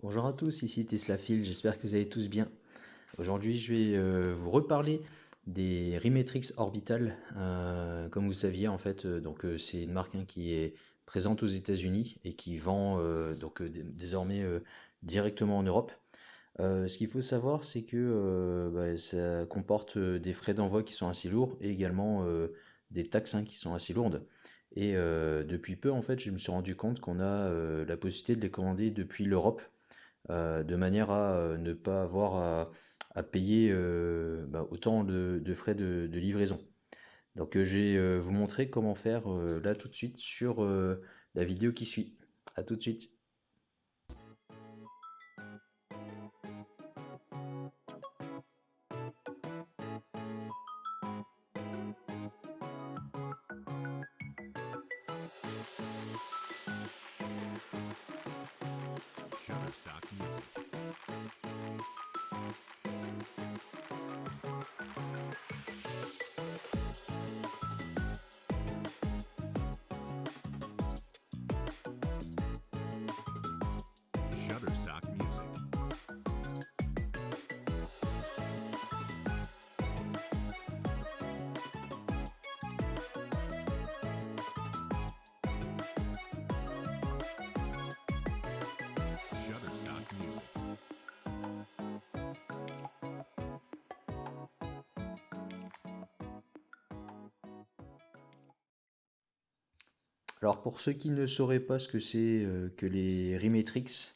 Bonjour à tous, ici Teslafil, j'espère que vous allez tous bien. Aujourd'hui, je vais vous reparler des Rimetrix Orbital. Comme vous saviez, en fait, c'est une marque hein, qui est présente aux États-Unis et qui vend désormais directement en Europe. Ce qu'il faut savoir, c'est que ça comporte des frais d'envoi qui sont assez lourds et également des taxes hein, qui sont assez lourdes. Et depuis peu, en fait, je me suis rendu compte qu'on a la possibilité de les commander depuis l'Europe de manière à ne pas avoir à payer autant de frais de livraison. Donc je vais vous montrer comment faire là tout de suite sur la vidéo qui suit. A tout de suite. Shutterstock Music. Shutterstock Music. Shutterstock Music. Alors pour ceux qui ne sauraient pas ce que c'est que les Rimetrix,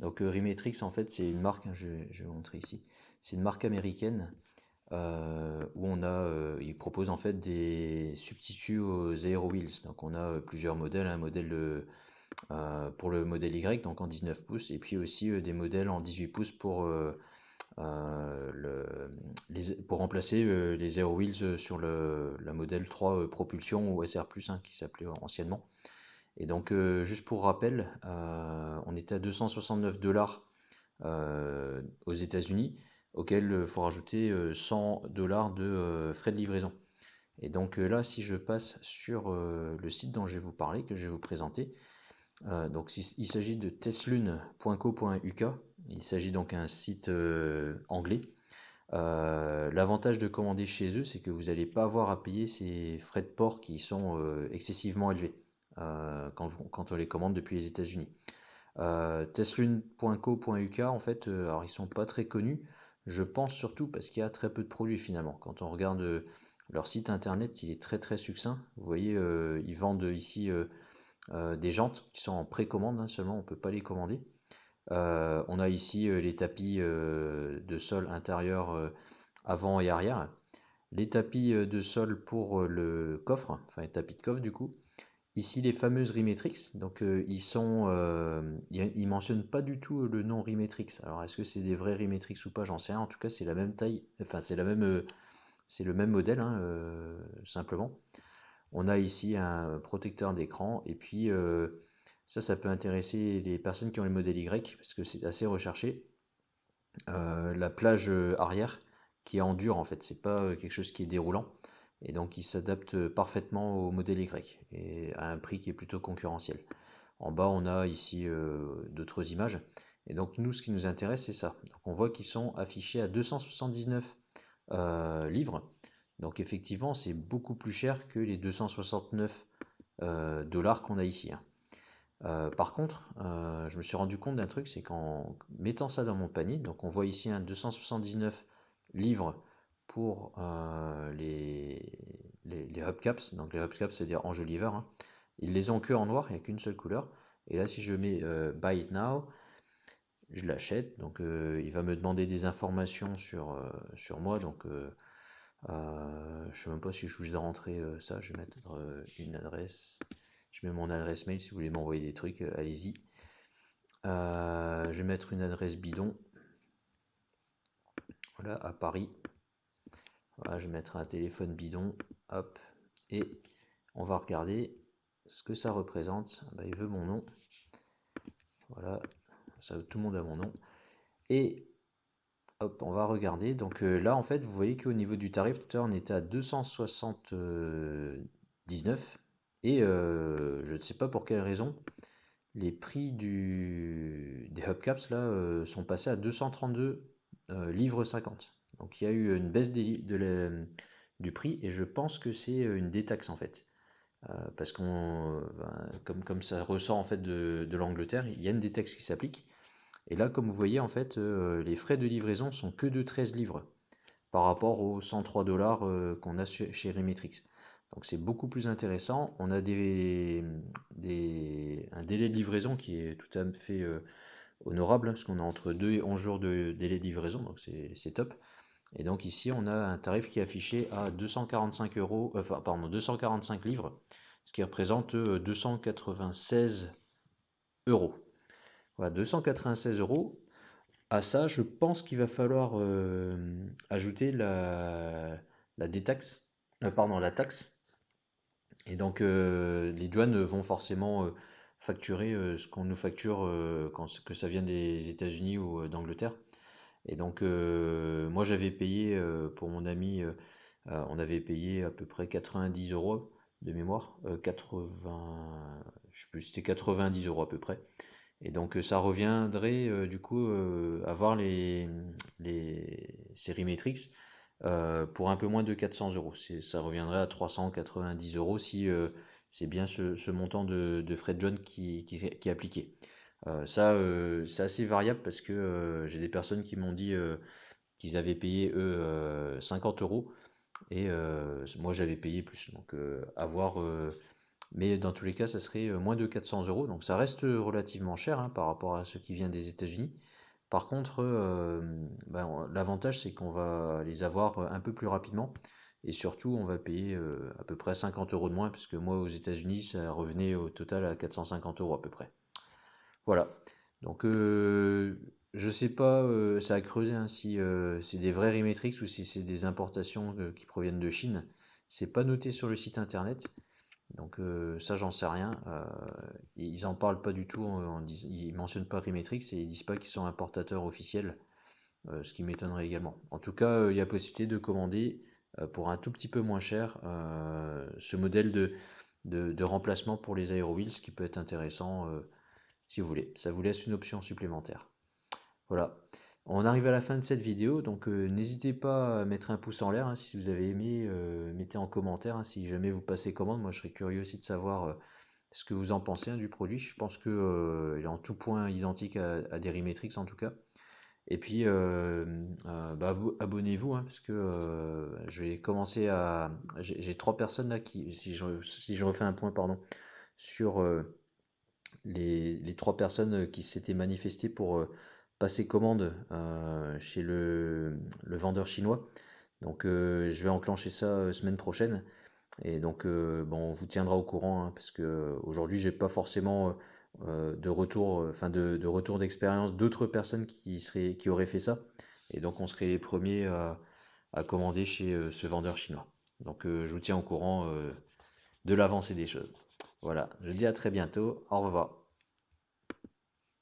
donc Rimetrix en fait c'est une marque, hein, je vais vous montrer ici, c'est une marque américaine où ils proposent en fait des substituts aux Aero Wheels. Donc on a plusieurs modèles, un modèle pour le modèle Y, donc en 19 pouces, et puis aussi des modèles en 18 pouces pour remplacer les Aero Wheels sur la modèle 3 Propulsion ou SR+, hein, qui s'appelait anciennement. Et donc, juste pour rappel, on était à 269 dollars aux États-Unis, auquel il faut rajouter 100 dollars de frais de livraison. Et donc là, si je passe sur le site dont je vais vous parler, que je vais vous présenter, il s'agit de teslune.co.uk. Il s'agit donc d'un site anglais. L'avantage de commander chez eux, c'est que vous n'allez pas avoir à payer ces frais de port qui sont excessivement élevés quand on les commande depuis les États-Unis. Teslune.co.uk, en fait, alors ils sont pas très connus. Je pense surtout parce qu'il y a très peu de produits finalement. Quand on regarde leur site internet, il est très très succinct. Vous voyez, ils vendent ici des jantes qui sont en précommande hein, seulement, on ne peut pas les commander. On a ici les tapis de sol intérieur avant et arrière. Les tapis de sol pour le coffre, enfin les tapis de coffre du coup. Ici les fameuses Rimetrix, donc ils mentionnent pas du tout le nom Rimetrix. Alors est-ce que c'est des vrais Rimetrix ou pas, j'en sais rien. En tout cas c'est la même taille, enfin c'est le même modèle hein, simplement. On a ici un protecteur d'écran et puis ça peut intéresser les personnes qui ont les modèles Y parce que c'est assez recherché. La plage arrière qui est en dur en fait, c'est pas quelque chose qui est déroulant et donc il s'adapte parfaitement au modèle Y et à un prix qui est plutôt concurrentiel. En bas, on a ici d'autres images et donc nous, ce qui nous intéresse, c'est ça. Donc on voit qu'ils sont affichés à 279 livres. Donc effectivement, c'est beaucoup plus cher que les 269 dollars qu'on a ici, hein. Par contre, je me suis rendu compte d'un truc, c'est qu'en mettant ça dans mon panier, donc on voit ici un 279 livres pour les hubcaps. Donc les hubcaps, c'est-à-dire enjoliveurs, hein. Ils les ont que en noir, il n'y a qu'une seule couleur. Et là, si je mets Buy it now, je l'achète. Donc il va me demander des informations sur moi. Donc je ne sais même pas si je suis obligé de rentrer ça. Je vais mettre une adresse. Je mets mon adresse mail si vous voulez m'envoyer des trucs, allez-y. Je vais mettre une adresse bidon. Voilà, à Paris. Voilà, je vais mettre un téléphone bidon. Hop. Et on va regarder ce que ça représente. Bah, il veut mon nom. Voilà. Ça, tout le monde a mon nom. Et hop, on va regarder. Donc là, en fait, vous voyez qu'au niveau du tarif, tout à l'heure, on était à 279. Et je ne sais pas pour quelle raison. les prix des hubcaps là sont passés à 232 livres 50. Donc il y a eu une baisse du prix et je pense que c'est une détaxe en fait. Parce comme ça ressort en fait de l'Angleterre, il y a une détaxe qui s'applique. Et là, comme vous voyez, en fait, les frais de livraison sont que de 13 livres par rapport aux 103 dollars qu'on a chez Remetrix. Donc c'est beaucoup plus intéressant. On a un délai de livraison qui est tout à fait honorable, parce qu'on a entre 2 et 11 jours de délai de livraison, donc c'est top. Et donc ici, on a un tarif qui est affiché à 245 euros, pardon, 245 livres, ce qui représente 296 euros. Voilà, 296 euros. À ça, je pense qu'il va falloir ajouter la détaxe, pardon, la taxe. Et donc, les douanes vont forcément facturer ce qu'on nous facture que ça vient des États-Unis ou d'Angleterre. Et donc, moi, j'avais payé pour mon ami, on avait payé à peu près 90 euros de mémoire, 80, je sais plus, c'était 90 euros à peu près. Et donc ça reviendrait du coup à voir les séries Matrix pour un peu moins de 400 euros. Ça reviendrait à 390 euros si c'est bien ce montant de frais de douane qui est appliqué. C'est assez variable parce que j'ai des personnes qui m'ont dit qu'ils avaient payé eux 50 euros et moi j'avais payé plus. Donc à voir. Mais dans tous les cas, ça serait moins de 400 euros. Donc ça reste relativement cher hein, par rapport à ce qui vient des États-Unis. Par contre, l'avantage c'est qu'on va les avoir un peu plus rapidement. Et surtout, on va payer à peu près 50 euros de moins, puisque moi aux États-Unis, ça revenait au total à 450 euros à peu près. Voilà. Donc, je sais pas, ça a creusé hein, si c'est des vrais Remetrix ou si c'est des importations qui proviennent de Chine. C'est pas noté sur le site internet. Donc ça j'en sais rien. Ils en parlent pas du tout, ils mentionnent pas Rimetrix et ils disent pas qu'ils sont importateurs officiels, ce qui m'étonnerait également. En tout cas, il y a possibilité de commander pour un tout petit peu moins cher ce modèle de remplacement pour les Aerowheels, ce qui peut être intéressant si vous voulez. Ça vous laisse une option supplémentaire. Voilà. On arrive à la fin de cette vidéo, donc n'hésitez pas à mettre un pouce en l'air hein, si vous avez aimé, mettez en commentaire hein, si jamais vous passez commande. Moi je serais curieux aussi de savoir ce que vous en pensez hein, du produit. Je pense que il est en tout point identique à des Rimetrix en tout cas. Et puis abonnez-vous hein, parce que je vais commencer à. J'ai 3 personnes là qui, si je refais un point pardon, sur les 3 personnes qui s'étaient manifestées pour passer commande chez le vendeur chinois. Donc je vais enclencher ça semaine prochaine. Et donc bon, on vous tiendra au courant hein, parce que aujourd'hui j'ai pas forcément de retour, enfin de retour d'expérience d'autres personnes qui auraient fait ça. Et donc on serait les premiers à commander chez ce vendeur chinois. Donc je vous tiens au courant de l'avancée des choses. Voilà, je vous dis à très bientôt. Au revoir.